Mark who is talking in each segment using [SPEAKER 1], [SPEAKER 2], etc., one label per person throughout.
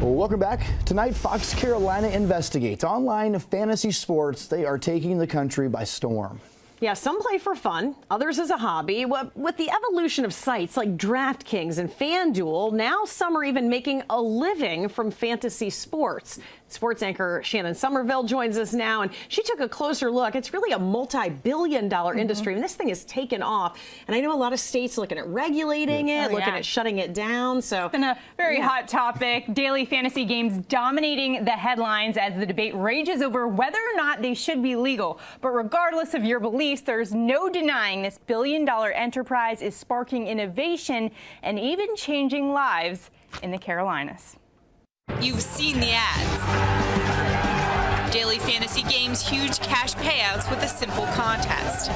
[SPEAKER 1] Well, welcome back. Tonight, Fox Carolina investigates online fantasy sports. They are taking the country by storm.
[SPEAKER 2] Yeah, some play for fun, others as a hobby. With the evolution of sites like DraftKings and FanDuel, now some are even making a living from fantasy sports. Sports anchor Shannon Somerville joins us now, and she took a closer look. It's really a multi-billion-dollar industry, and this thing has taken off. And I know a lot of states looking at regulating it, looking at shutting it down. So
[SPEAKER 3] it's been a very hot topic. Daily fantasy games dominating the headlines as the debate rages over whether or not they should be legal. But regardless of your beliefs, there's no denying this billion-dollar enterprise is sparking innovation and even changing lives in the Carolinas.
[SPEAKER 4] You've seen the ads. Daily fantasy games, huge cash payouts with a simple contest.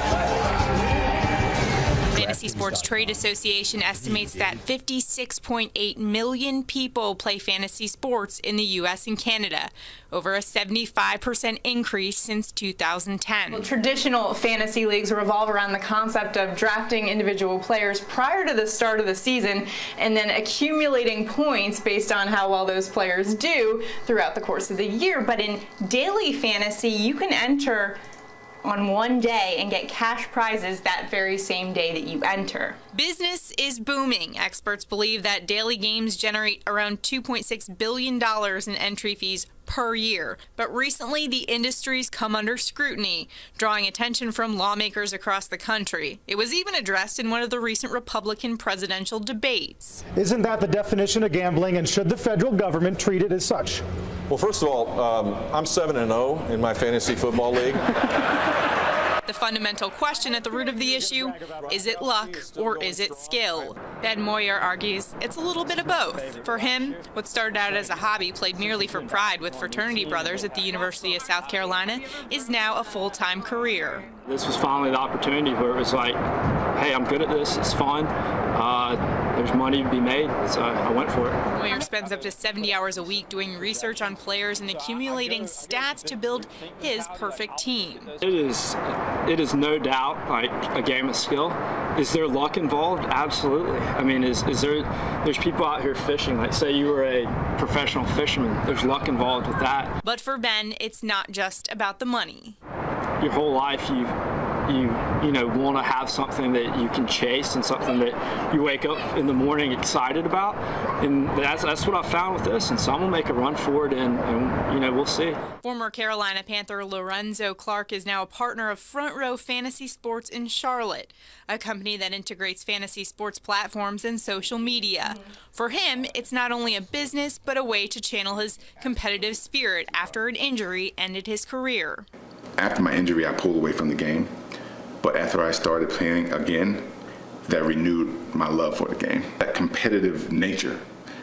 [SPEAKER 4] Fantasy Sports Trade Association estimates that 56.8 million people play fantasy sports in the U.S. and Canada, over a 75% increase since 2010.
[SPEAKER 3] Well, traditional fantasy leagues revolve around the concept of drafting individual players prior to the start of the season and then accumulating points based on how well those players do throughout the course of the year. But in daily fantasy, you can enter on one day and get cash prizes that very same day that you enter.
[SPEAKER 4] Business is booming. Experts believe that daily games generate around $2.6 billion in entry fees per year. But recently, the industry's come under scrutiny, drawing attention from lawmakers across the country. It was even addressed in one of the recent Republican presidential debates.
[SPEAKER 5] Isn't that the definition of gambling, and should the federal government treat it as such?
[SPEAKER 6] Well, first of all, I'm 7-0 in my fantasy football league.
[SPEAKER 4] The fundamental question at the root of the issue, is it luck or is it skill? Ben Moyer argues it's a little bit of both. For him, what started out as a hobby played merely for pride with fraternity brothers at the University of South Carolina is now a full-time career.
[SPEAKER 7] This was finally the opportunity where it was like, hey, I'm good at this, it's fun, there's money to be made, so I went for it.
[SPEAKER 4] Moyer spends up to 70 hours a week doing research on players and accumulating stats to build his perfect team.
[SPEAKER 7] It is no doubt like a game of skill. Is there luck involved? Absolutely. I mean, there's people out here fishing, like say you were a professional fisherman, there's luck involved with that.
[SPEAKER 4] But for Ben, it's not just about the money.
[SPEAKER 7] Your whole life you want to have something that you can chase and something that you wake up in the morning excited about, and that's what I found with this, and so I'm gonna make a run for it, and we'll see.
[SPEAKER 4] Former Carolina Panther Lorenzo Clark is now a partner of Front Row Fantasy Sports in Charlotte, a company that integrates fantasy sports platforms and social media. For him, it's not only a business, but a way to channel his competitive spirit after an injury ended his career.
[SPEAKER 8] After my injury, I pulled away from the game. But after I started playing again, that renewed my love for the game. That competitive nature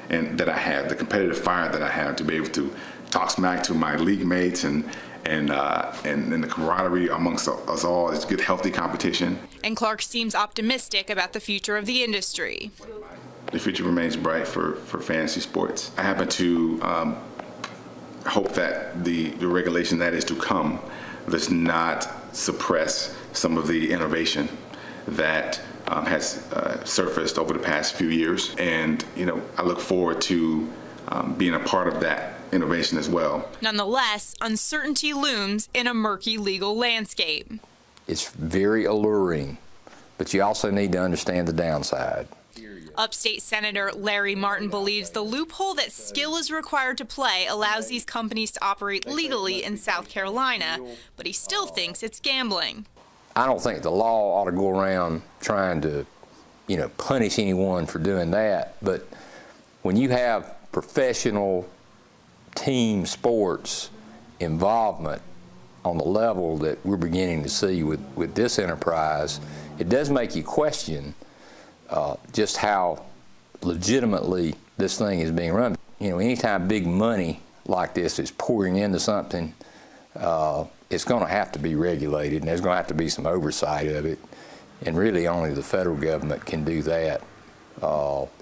[SPEAKER 8] and that I have, the competitive fire that I have to be able to talk smack to my league mates and the camaraderie amongst us all is good, healthy competition.
[SPEAKER 4] And Clark seems optimistic about the future of the industry.
[SPEAKER 8] The future remains bright for fantasy sports. I happen to hope that the regulation that is to come does not suppress some of the innovation that has surfaced over the past few years. And, I look forward to being a part of that innovation as well.
[SPEAKER 4] Nonetheless, uncertainty looms in a murky legal landscape.
[SPEAKER 9] It's very alluring, but you also need to understand the downside.
[SPEAKER 4] Upstate Senator Larry Martin believes the loophole that skill is required to play allows these companies to operate legally in South Carolina, but he still thinks it's gambling.
[SPEAKER 9] I don't think the law ought to go around trying to, punish anyone for doing that, but when you have professional team sports involvement on the level that we're beginning to see with this enterprise, it does make you question just how legitimately this thing is being run. Anytime big money like this is pouring into something, it's going to have to be regulated, and there's going to have to be some oversight of it. And really only the federal government can do that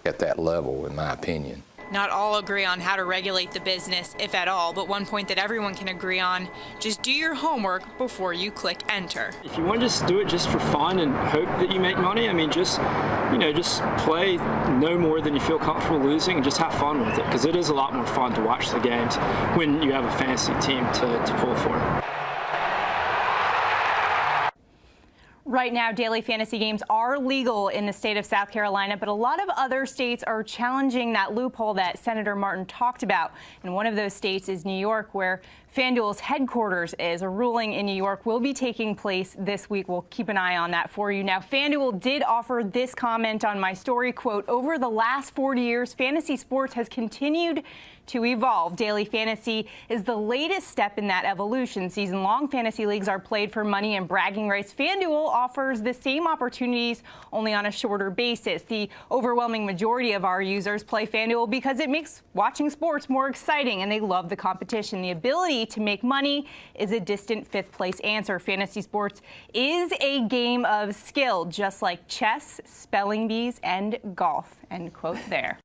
[SPEAKER 9] at that level, in my opinion.
[SPEAKER 4] Not all agree on how to regulate the business, if at all, but one point that everyone can agree on, just do your homework before you click enter.
[SPEAKER 7] If you want to just do it just for fun and hope that you make money, I mean, just play no more than you feel comfortable losing and just have fun with it, because it is a lot more fun to watch the games when you have a fantasy team to pull for.
[SPEAKER 10] Right now, daily fantasy games are legal in the state of South Carolina, but a lot of other states are challenging that loophole that Senator Martin talked about. And one of those states is New York, where FanDuel's headquarters is. A ruling in New York will be taking place this week. We'll keep an eye on that for you. Now, FanDuel did offer this comment on my story, quote, "Over the last 40 years, fantasy sports has continued to evolve. Daily fantasy is the latest step in that evolution. Season-long fantasy leagues are played for money and bragging rights. FanDuel offers the same opportunities, only on a shorter basis. The overwhelming majority of our users play FanDuel because it makes watching sports more exciting, and they love the competition. The ability to make money is a distant fifth-place answer. Fantasy sports is a game of skill, just like chess, spelling bees, and golf." End quote there.